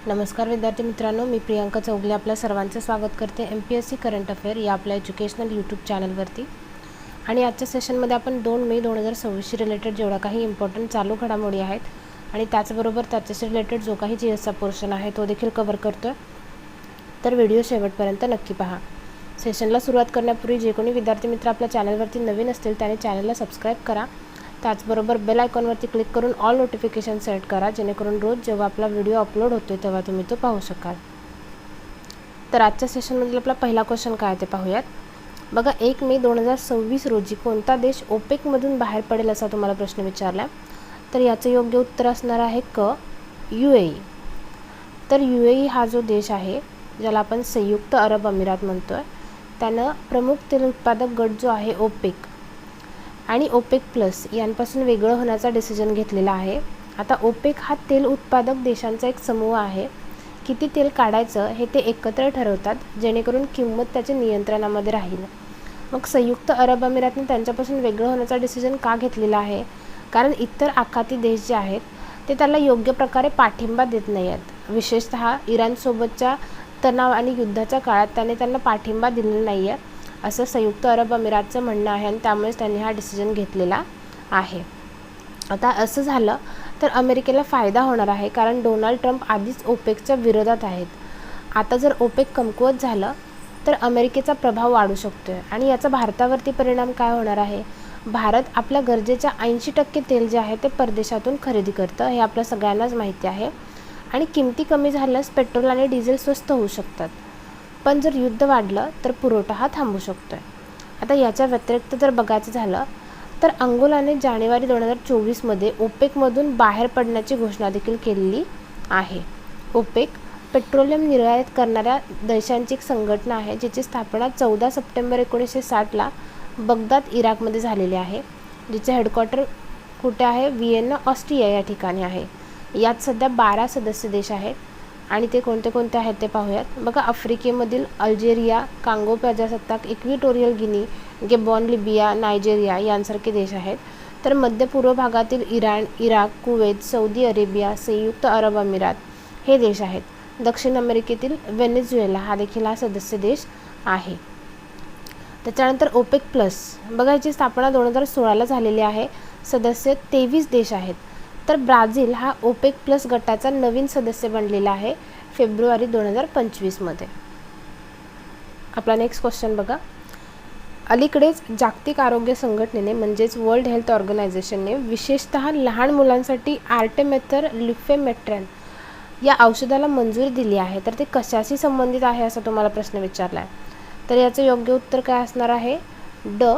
नमस्कार विद्यार्थी मित्रांनो, मी प्रियांका चौगले आपल्या सर्वांचं स्वागत करते MPSC करंट अफेअर या आपल्या एज्युकेशनल यूट्यूब चॅनलवरती। आणि आजच्या सेशनमध्ये आपण 2 मे 2026 रिलेटेड जेवढा काही इम्पॉर्टंट चालू घडामोडी आहेत आणि त्याचबरोबर त्याच्याशी रिलेटेड जो काही GSचा पोर्शन आहे तो देखील कव्हर करतो आहे, तर व्हिडिओ शेवटपर्यंत नक्की पहा। सेशनला सुरुवात करण्यापूर्वी जे कोणी विद्यार्थी मित्र आपल्या चॅनलवरती नवीन असतील त्याने चॅनलला सबस्क्राईब करा, त्याचबरोबर बेल आयकॉनवरती क्लिक करून ऑल नोटिफिकेशन सेट करा, जेणेकरून रोज जेव्हा आपला व्हिडिओ अपलोड होतो तेव्हा तुम्ही तो पाहू शकाल। तर आजच्या सेशनमधील आपला पहिला क्वेश्चन काय ते पाहूयात। बघा, 1 मे 2026 रोजी कोणता देश ओपेकमधून बाहेर पडेल असा तुम्हाला प्रश्न विचारला, तर याचं योग्य उत्तर असणार आहे क UAE। तर UAE हा जो देश आहे ज्याला आपण संयुक्त अरब अमिरात म्हणतोय, त्यानं प्रमुख तेल उत्पादक गट जो आहे ओपेक आणि ओपेक प्लस यांपासून वेगळं होण्याचा डिसिजन घेतलेला आहे। आता ओपेक हा तेल उत्पादक देशांचा एक समूह आहे। किती तेल काढायचं हे ते एकत्र ठरवतात, जेणेकरून किंमत त्याच्या नियंत्रणामध्ये राहील। मग संयुक्त अरब अमिरातने त्यांच्यापासून वेगळं होण्याचा डिसिजन का घेतलेला आहे? कारण इतर आखाती देश जे आहेत ते त्याला योग्य प्रकारे पाठिंबा देत नाही आहेत। विशेषतः इराणसोबतच्या तणाव आणि युद्धाच्या काळात त्यांना पाठिंबा दिलेला नाही आहे असं संयुक्त अरब अमिरातचं म्हणणं आहे, आणि त्यामुळेच त्यांनी हा डिसिजन घेतलेला आहे। आता असं झालं तर अमेरिकेला फायदा होणार आहे, कारण डोनाल्ड ट्रम्प आधीच ओपेकच्या विरोधात आहेत। आता जर ओपेक कमकुवत झालं तर अमेरिकेचा प्रभाव वाढू शकतोय, आणि याचा भारतावरती परिणाम काय होणार आहे? भारत आपल्या गरजेच्या 80% तेल जे आहे ते परदेशातून खरेदी करतं, हे आपल्या सगळ्यांनाच माहिती आहे। आणि किमती कमी झाल्यास पेट्रोल आणि डिझेल स्वस्त होऊ शकतात, पण जर युद्ध वाढलं तर पुरवठा हा थांबू शकतोय। आता याच्या व्यतिरिक्त जर बघायचं झालं तर अंगोलाने जानेवारी 2024 ओपेकमधून बाहेर पडण्याची घोषणा देखील केलेली आहे। ओपेक पेट्रोलियम निर्यात करणाऱ्या देशांची एक संघटना आहे, जिची स्थापना 14 सप्टेंबर 1960 बगदाद इराकमध्ये झालेली आहे, जिचे हेडक्वार्टर कुठे आहे? व्हिएना ऑस्ट्रिया या ठिकाणी आहे। यात सध्या 12 सदस्य देश आहेत, आणि ते कोणते कोणते आहेत ते पाहूयात। बघा, आफ्रिकेमधील अल्जेरिया, कांगो प्रजासत्ताक, equatorial guinea, Gabon, Libya, Nigeria यांसारखे देश आहेत। तर मध्य पूर्व भागातील Iran, Iraq, Kuwait, Saudi Arabia, संयुक्त अरब अमिरात हे देश आहेत। दक्षिण अमेरिकेतील व्हेनेझुएला हा देखील हा सदस्य देश आहे। त्याच्यानंतर ओपेक प्लस, बघा, याची स्थापना 2016 झालेली आहे। सदस्य 23 देश आहेत। तर ब्राझील हा ओपेक प्लस गटाचा नवीन सदस्य बनलेला आहे फेब्रुवारी 2025 आपला नेक्स्ट क्वेश्चन बघा, अलीकडेच जागतिक आरोग्य संघटनेने म्हणजेच वर्ल्ड हेल्थ ऑर्गनायझेशनने विशेषतः लहान मुलांसाठी आर्टेमेथर लुफेमेट्रॅन या औषधाला मंजुरी दिली आहे। तर ते कशाशी संबंधित आहे असा तुम्हाला प्रश्न विचारला आहे, तर याचं योग्य उत्तर काय असणार आहे? ड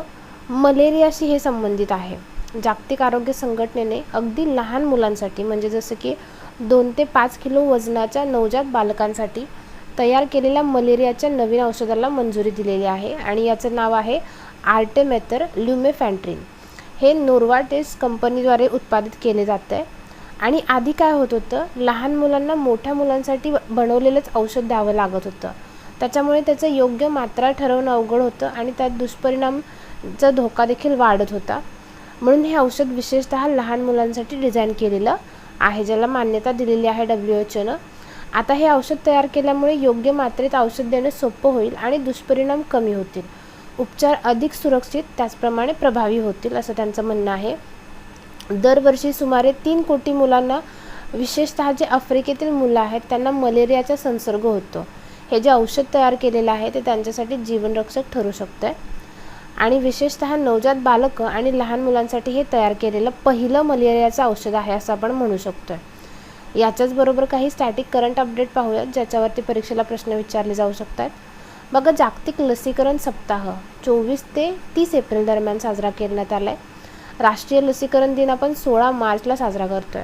मलेरियाशी हे संबंधित आहे। जागतिक आरोग्य संघटनेने अगदी लहान मुलांसाठी, म्हणजे जसं की 2 ते 5 किलो वजनाच्या नवजात बालकांसाठी तयार केलेल्या मलेरियाच्या नवीन औषधाला मंजुरी दिलेली आहे, आणि याचं नाव आहे आर्टेमेथर ल्युमेफॅन्ट्रिन। हे नोर्वाटेस कंपनीद्वारे उत्पादित केले जाते, आणि आधी काय होत होतं, लहान मुलांना मोठ्या मुलांसाठी बनवलेलंच औषध द्यावं लागत होतं, त्याच्यामुळे त्याचं योग्य मात्रा ठरवणं अवघड होतं, आणि त्यात दुष्परिणामचा धोका देखील वाढत होता। म्हणून हे औषध विशेषतः लहान मुलांसाठी डिझाईन केलेलं आहे, ज्याला मान्यता दिलेली आहे WHOनं। आता हे औषध तयार केल्यामुळे योग्य मात्रेत औषध देणं सोपं होईल, आणि दुष्परिणाम कमी होतील, उपचार अधिक सुरक्षित त्याचप्रमाणे प्रभावी होतील असं त्यांचं म्हणणं आहे। दरवर्षी सुमारे 3 कोटी मुलांना, विशेषतः जे आफ्रिकेतील मुलं आहेत त्यांना मलेरियाचा संसर्ग होतो। हे जे औषध तयार केलेलं आहे ते त्यांच्यासाठी जीवनरक्षक ठरू शकतं, आणि विशेषतः नवजात बालकं आणि लहान मुलांसाठी हे तयार केलेलं पहिलं मलेरियाचं औषध आहे असं आपण म्हणू शकतो। याच्याच बरोबर काही स्टॅटिक करंट अपडेट पाहूयात, ज्याच्यावरती परीक्षेला प्रश्न विचारले जाऊ शकतात। बघा, जागतिक लसीकरण सप्ताह 24 ते 30 एप्रिल दरम्यान साजरा करण्यात आला आहे। राष्ट्रीय लसीकरण दिन आपण 16 मार्चला साजरा करतोय।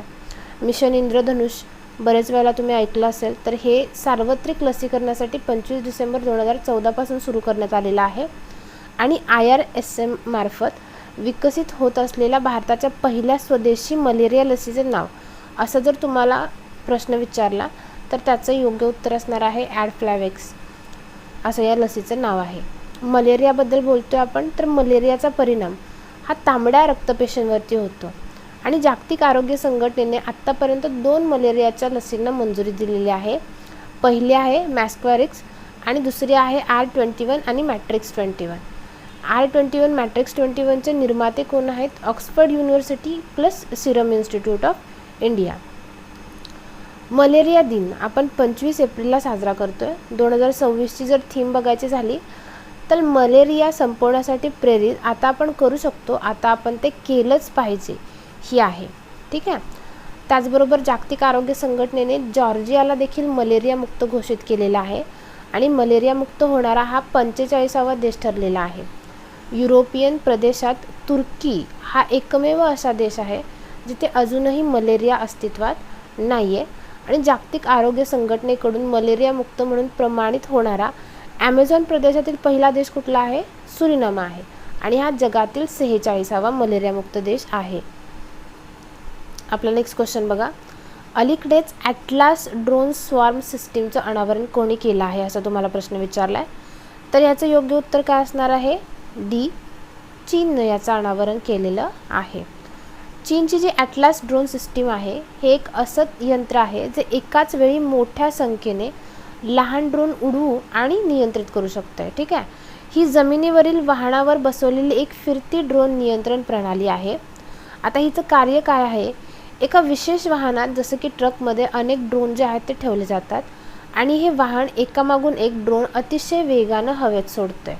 मिशन इंद्रधनुष बरेच वेळेला तुम्ही ऐकलं असेल, तर हे सार्वत्रिक लसीकरणासाठी 25 डिसेंबर 2014 पासून सुरू करण्यात आलेलं आहे, आणि IRSM मार्फत विकसित होत असलेल्या भारताच्या पहिल्या स्वदेशी मलेरिया लसीचे नाव, असं जर तुम्हाला प्रश्न विचारला तर त्याचं योग्य उत्तर असणार आहे ॲडफ्लॅवेक्स असं या लसीचं नाव आहे। मलेरियाबद्दल बोलतोय आपण, तर मलेरियाचा परिणाम हा तांबड्या रक्तपेशींवरती होतो, आणि जागतिक आरोग्य संघटनेने आत्तापर्यंत 2 मलेरियाच्या लसींना मंजुरी दिलेली आहे. पहिली आहे मॅस्क्वारिक्स आणि दुसरी आहे R21 आणि मॅट्रिक्स 21. R21 मॅट्रिक्स 21चे निर्माते कोण आहेत? Oxford university plus Serum institute of India. Malaria दिन आपण 25 एप्रिलला साजरा करतोय. 2026ची जर थीम बघायची झाली तर मलेरिया संपवण्यासाठी प्रेरित आता आपण करू शकतो, आता आपण ते केलंच पाहिजे ही आहे. ठीक आहे. त्याचबरोबर जागतिक आरोग्य संघटनेने जॉर्जियाला देखील मलेरिया मुक्त घोषित केलेला आहे आणि मलेरिया मुक्त होणारा हा 45वा देश ठरलेला आहे. युरोपियन प्रदेशात तुर्की हा एकमेव असा देश आहे जिथे अजूनही मलेरिया अस्तित्वात नाही आहे. आणि जागतिक आरोग्य संघटनेकडून मलेरिया मुक्त म्हणून प्रमाणित होणारा ॲमेझॉन प्रदेशातील पहिला देश कुठला आहे? सुरिनाम आहे आणि हा जगातील 46वा मलेरिया मुक्त देश आहे. आपला नेक्स्ट क्वेश्चन बघा. अलीकडेच ॲटलास ड्रोन स्वार्म सिस्टीमचं अनावरण कोणी केलं आहे असा तुम्हाला प्रश्न विचारला आहे. तर याचं योग्य उत्तर काय असणार आहे? डी. चीननं याचं अनावरण केलेलं आहे. चीनची जी ॲटलास ड्रोन सिस्टीम आहे हे एक असं यंत्र आहे जे एकाच वेळी मोठ्या संख्येने लहान ड्रोन उडवू आणि नियंत्रित करू शकतं. ठीक आहे. ही जमिनीवरील वाहनावर बसवलेली एक फिरती ड्रोन नियंत्रण प्रणाली आहे. आता हिचं कार्य काय आहे? एका विशेष वाहनात जसं की ट्रकमध्ये अनेक ड्रोन जे आहेत ते ठेवले जातात आणि हे वाहन एकामागून एक ड्रोन अतिशय वेगानं हवेत सोडतं.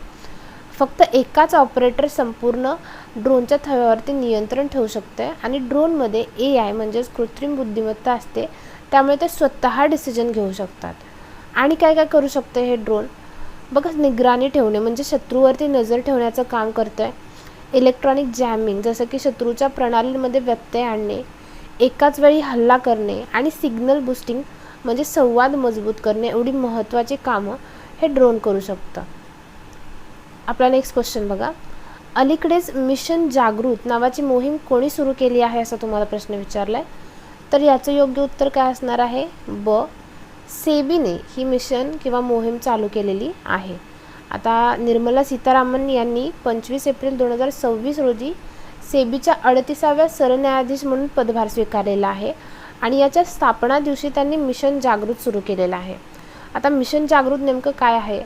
फक्त एकाच ऑपरेटर संपूर्ण ड्रोनच्या थव्यावरती नियंत्रण ठेवू शकते आणि ड्रोनमध्ये AI म्हणजेच कृत्रिम बुद्धिमत्ता असते, त्यामुळे ते स्वतः डिसिजन घेऊ शकतात. आणि काय काय करू शकते हे ड्रोन? बघा, निगराणी ठेवणे म्हणजे शत्रूवरती नजर ठेवण्याचं काम करतं आहे. इलेक्ट्रॉनिक जॅमिंग जसं की शत्रूच्या प्रणालींमध्ये व्यत्यय आणणे, एकाच वेळी हल्ला करणे आणि सिग्नल बूस्टिंग म्हणजे संवाद मजबूत करणे एवढी महत्त्वाची कामं हे ड्रोन करू शकतं. आपला नेक्स्ट क्वेश्चन बघा. अलीकडेच मिशन जागृत नावाची मोहीम कोणी सुरू केली आहे असा तुम्हाला प्रश्न विचारला आहे. तर याचं योग्य उत्तर काय असणार आहे? ब. सेबीने ही मिशन किंवा मोहीम चालू केलेली आहे. आता निर्मला सीतारामन यांनी 25 एप्रिल 2026 रोजी सेबीच्या 38व्या सरन्यायाधीश म्हणून पदभार स्वीकारलेला आहे आणि याच्या स्थापना दिवशी त्यांनी मिशन जागृत सुरू केलेलं आहे. आता मिशन जागृत नेमकं काय आहे?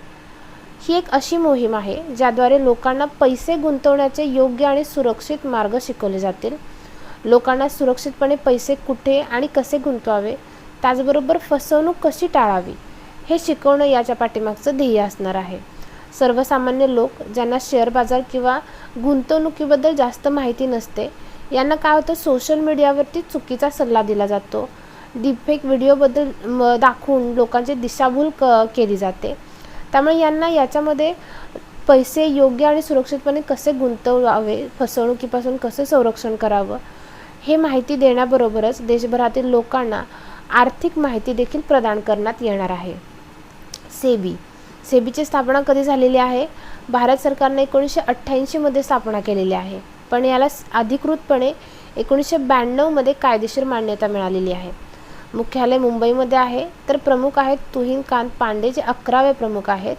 ही एक अशी मोहीम आहे ज्याद्वारे लोकांना पैसे गुंतवण्याचे योग्य आणि सुरक्षित मार्ग शिकवले जातील. लोकांना सुरक्षितपणे पैसे कुठे आणि कसे गुंतवावे, त्याचबरोबर फसवणूक कशी टाळावी हे शिकवणं याच्या पाठीमागचं ध्येय असणार आहे. सर्वसामान्य लोक ज्यांना शेअर बाजार किंवा गुंतवणुकीबद्दल जास्त माहिती नसते यांना काय होतं, सोशल मीडियावरती चुकीचा सल्ला दिला जातो. डीपफेक व्हिडिओबद्दल दाखवून लोकांची दिशाभूल केली जाते. त्यामुळे यांना याच्यामध्ये पैसे योग्य आणि सुरक्षितपणे कसे गुंतवावे, फसवणुकीपासून कसे संरक्षण करावं हे माहिती देण्याबरोबरच देशभरातील लोकांना आर्थिक माहिती देखील प्रदान करण्यात येणार आहे. सेबीची स्थापना कधी झालेली आहे? भारत सरकारने 1988 मध्ये स्थापना केलेली आहे, पण याला अधिकृतपणे 1992 कायदेशीर मान्यता मिळालेली आहे. मुख्यालय मुंबईमध्ये आहे. तर प्रमुख आहेत तुहिनकांत पांडे जे 11वे प्रमुख आहेत.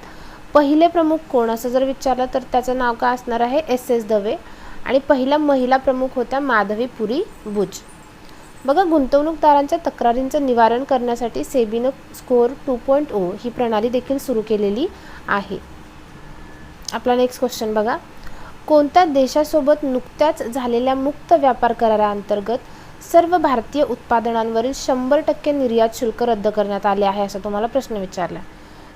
पहिले प्रमुख कोण असं जर विचारलं तर त्याचं नाव काय असणार आहे? SS दवे. आणि पहिल्या महिला प्रमुख होत्या माधवीपुरी बुच. बघा, गुंतवणूकदारांच्या तक्रारींचं निवारण करण्यासाठी सेबीनं स्कोअर 2.0 ही प्रणाली देखील सुरू केलेली आहे. आपला नेक्स्ट क्वेश्चन बघा. कोणत्या देशासोबत नुकत्याच झालेल्या मुक्त व्यापार कराराअंतर्गत सर्व भारतीय उत्पादनांवरील 100% निर्यात शुल्क रद्द करण्यात आले आहे असा तुम्हाला प्रश्न विचारला.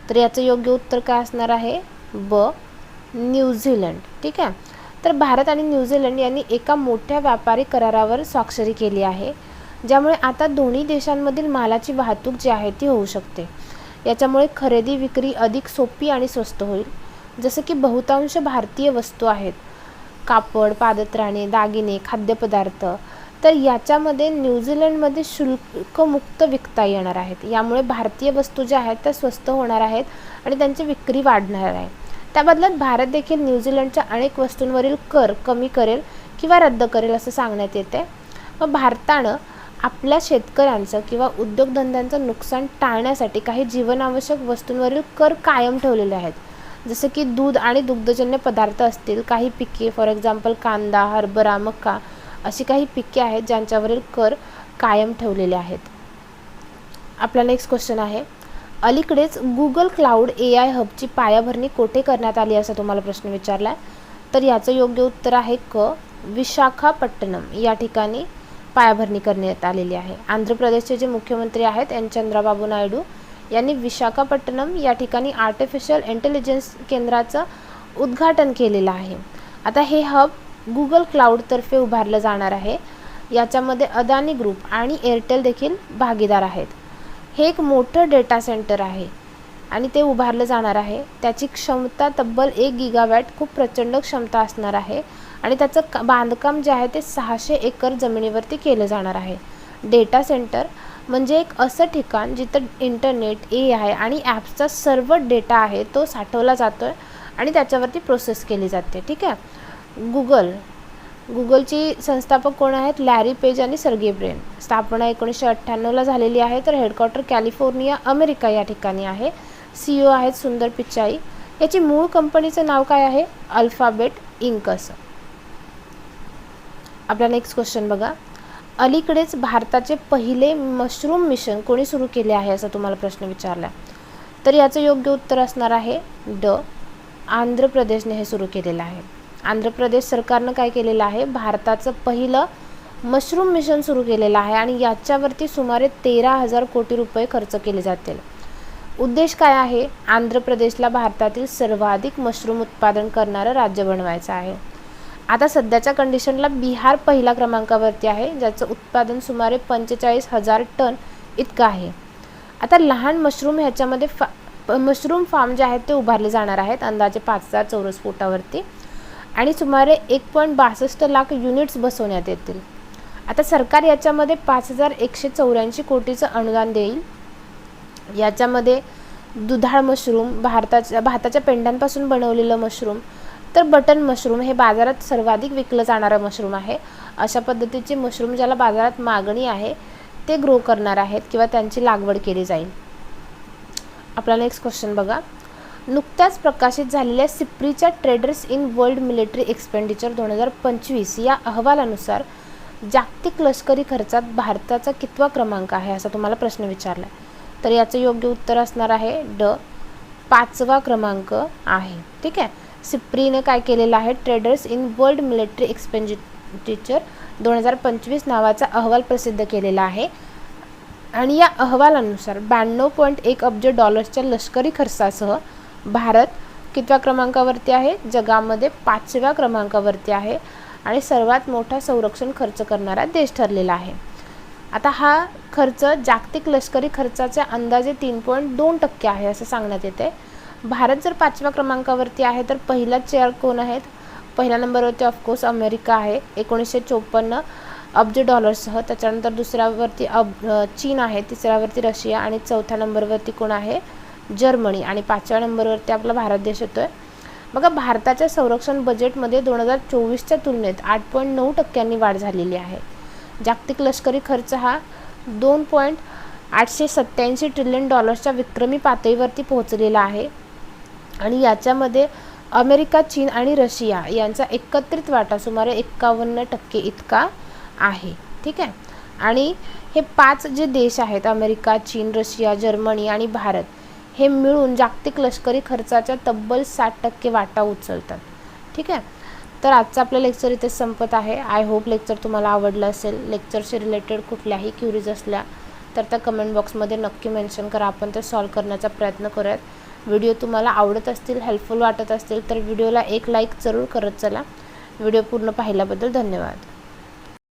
तर याचं योग्य उत्तर काय असणार आहे? ब. न्यूझीलंड. ठीक आहे. तर भारत आणि न्यूझीलंड यांनी एका मोठ्या व्यापारी करारावर स्वाक्षरी केली आहे, ज्यामुळे आता दोन्ही देशांमधील मालाची वाहतूक जी आहे ती होऊ शकते. याच्यामुळे खरेदी विक्री अधिक सोपी आणि स्वस्त होईल. जसं की बहुतांश भारतीय वस्तू आहेत, कापड, पादत्राणे, दागिने, खाद्यपदार्थ, तर याच्यामध्ये न्यूझीलंडमध्ये शुल्कमुक्त विकता येणार आहेत. यामुळे भारतीय वस्तू ज्या आहेत त्या स्वस्त होणार आहेत आणि त्यांची विक्री वाढणार आहे. त्या बदल्यात भारत देखील न्यूझीलंडच्या अनेक वस्तूंवरील कर कमी करेल किंवा रद्द करेल असं सांगण्यात येते. मग भारतानं आपल्या शेतकऱ्यांचं किंवा उद्योगधंद्यांचं नुकसान टाळण्यासाठी काही जीवनावश्यक वस्तूंवरील कर कायम ठेवलेले आहेत. जसं की दूध आणि दुग्धजन्य पदार्थ असतील, काही पिके फॉर एक्झाम्पल कांदा, हरभरा, मका अशी काही पिके आहेत ज्यांच्यावरील कर कायम ठेवलेले आहेत. आपला नेक्स्ट क्वेश्चन आहे, अलीकडेच गुगल क्लाउड AI हबची पायाभरणी कोठे करण्यात आली असा तुम्हाला प्रश्न विचारला आहे. तर याचं योग्य उत्तर आहे क, विशाखापट्टणम या ठिकाणी पायाभरणी करण्यात आलेली आहे. आंध्र प्रदेशचे जे मुख्यमंत्री आहेत चंद्राबाबू नायडू यांनी विशाखापट्टणम या ठिकाणी आर्टिफिशियल इंटेलिजन्स केंद्राचं उद्घाटन केलेलं आहे. आता हे हब गुगल क्लाउडतर्फे उभारलं जाणार आहे. याच्यामध्ये अदानी ग्रुप आणि एअरटेल देखील भागीदार आहेत. हे एक मोठं डेटा सेंटर आहे आणि ते उभारलं जाणार आहे. त्याची क्षमता तब्बल 1 गिगावॅट खूप प्रचंड क्षमता असणार आहे आणि त्याचं बांधकाम जे आहे ते 600 एकर जमिनीवरती केलं जाणार आहे. डेटा सेंटर म्हणजे एक असं ठिकाण जिथं इंटरनेट, AI आणि ॲप्सचा सर्व डेटा आहे तो साठवला जातो आहे आणि त्याच्यावरती प्रोसेस केली जाते. ठीक आहे. गुगलची संस्थापक कोण आहेत? लॅरी पेज आणि सर्गे ब्रेन. स्थापना 1998ला झालेली आहे. तर हेडक्वार्टर कॅलिफोर्निया, अमेरिका या ठिकाणी आहे. CEO आहेत सुंदर पिचाई. याची मूळ कंपनीचं नाव काय आहे? अल्फाबेट इंक असं. आपला नेक्स्ट क्वेश्चन बघा, अलीकडेच भारताचे पहिले मशरूम मिशन कोणी सुरू केले आहे असा तुम्हाला प्रश्न विचारला. तर याचं योग्य उत्तर असणार आहे ड, आंध्र प्रदेशने हे सुरू केलेलं आहे. आंध्र प्रदेश सरकारनं काय केलेलं आहे? भारताचं पहिलं मशरूम मिशन सुरू केलेलं आहे आणि याच्यावरती सुमारे 13,000 कोटी रुपये खर्च केले जातील. उद्देश काय आहे? आंध्र प्रदेशला भारतातील सर्वाधिक मशरूम उत्पादन करणारं राज्य बनवायचं आहे. आता सध्याच्या कंडिशनला बिहार पहिल्या क्रमांकावरती आहे, ज्याचं उत्पादन सुमारे 45,000 टन इतकं आहे. आता लहान मशरूम ह्याच्यामध्ये मशरूम फार्म जे आहेत ते उभारले जाणार आहेत अंदाजे 5,000 चौरस फुटावरती आणि सुमारे 1.62 लाख युनिट्स बसवण्यात येतील. आता सरकार याच्यामध्ये 5,184 कोटीचं अनुदान देईल. याच्यामध्ये दुधाळ मशरूम, भाताच्या पेंड्यांपासून बनवलेलं मशरूम, तर बटन मशरूम हे बाजारात सर्वाधिक विकलं जाणारं मशरूम आहे. अशा पद्धतीचे मशरूम ज्याला बाजारात मागणी आहे ते ग्रो करणार आहेत किंवा त्यांची लागवड केली जाईल. आपला नेक्स्ट क्वेश्चन बघा, नुकत्याच प्रकाशित झालेल्या सिप्रीच्या traders in world military expenditure 2025 या अहवालानुसार जागतिक लष्करी खर्चात भारताचा कितवा क्रमांक आहे असा तुम्हाला प्रश्न विचारला. तर याचं योग्य उत्तर असणार आहे ड, 5वा क्रमांक आहे. ठीक आहे. सिप्रीने काय केलेलं आहे? Traders in world military expenditure 2025 नावाचा अहवाल प्रसिद्ध केलेला आहे आणि या अहवालानुसार 92.1 अब्ज डॉलर्सच्या लष्करी खर्चासह भारत कितव्या क्रमांकावरती आहे? जगामध्ये 5व्या क्रमांकावरती आहे आणि सर्वात मोठा संरक्षण खर्च करणारा देश ठरलेला आहे. आता हा खर्च जागतिक लष्करी खर्चाच्या अंदाजे 3.2% आहे असं सांगण्यात येते. भारत जर 5व्या क्रमांकावरती आहे तर पहिला चेअर कोण आहेत? पहिल्या नंबरवरती ऑफकोर्स अमेरिका आहे 1954 अब्ज डॉलर्ससह. त्याच्यानंतर दुसऱ्यावरती चीन आहे, तिसऱ्यावरती रशिया आणि चौथ्या नंबरवरती कोण आहे? जर्मनी आणि 5व्या नंबरवरती आपला भारत देश येतोय. बघा, भारताच्या संरक्षण बजेटमध्ये 2024च्या तुलनेत 8.9% वाढ झालेली आहे. जागतिक लष्करी खर्च हा 2.887 ट्रिलियन डॉलर्सच्या विक्रमी पातळीवरती पोहोचलेला आहे आणि याच्यामध्ये अमेरिका, चीन आणि रशिया यांचा एकत्रित वाटा सुमारे 51% इतका आहे. ठीक आहे. आणि हे 5 जे देश आहेत अमेरिका, चीन, रशिया, जर्मनी आणि भारत हे मिळून जागतिक लष्करी खर्चाच्या तब्बल 60% वाटा उचलतात. ठीक आहे. तर आजचं आपलं लेक्चर इथे संपत आहे. आय होप लेक्चर तुम्हाला आवडलं असेल. लेक्चरशी रिलेटेड कुठल्याही क्युरीज असल्या तर त्या कमेंट बॉक्समध्ये नक्की मेन्शन करा, आपण ते सॉल्व करण्याचा प्रयत्न करूयात. व्हिडिओ तुम्हाला आवडत असतील, हेल्पफुल वाटत असतील तर व्हिडिओला एक लाईक जरूर करत चला. व्हिडिओ पूर्ण पाहिल्याबद्दल धन्यवाद.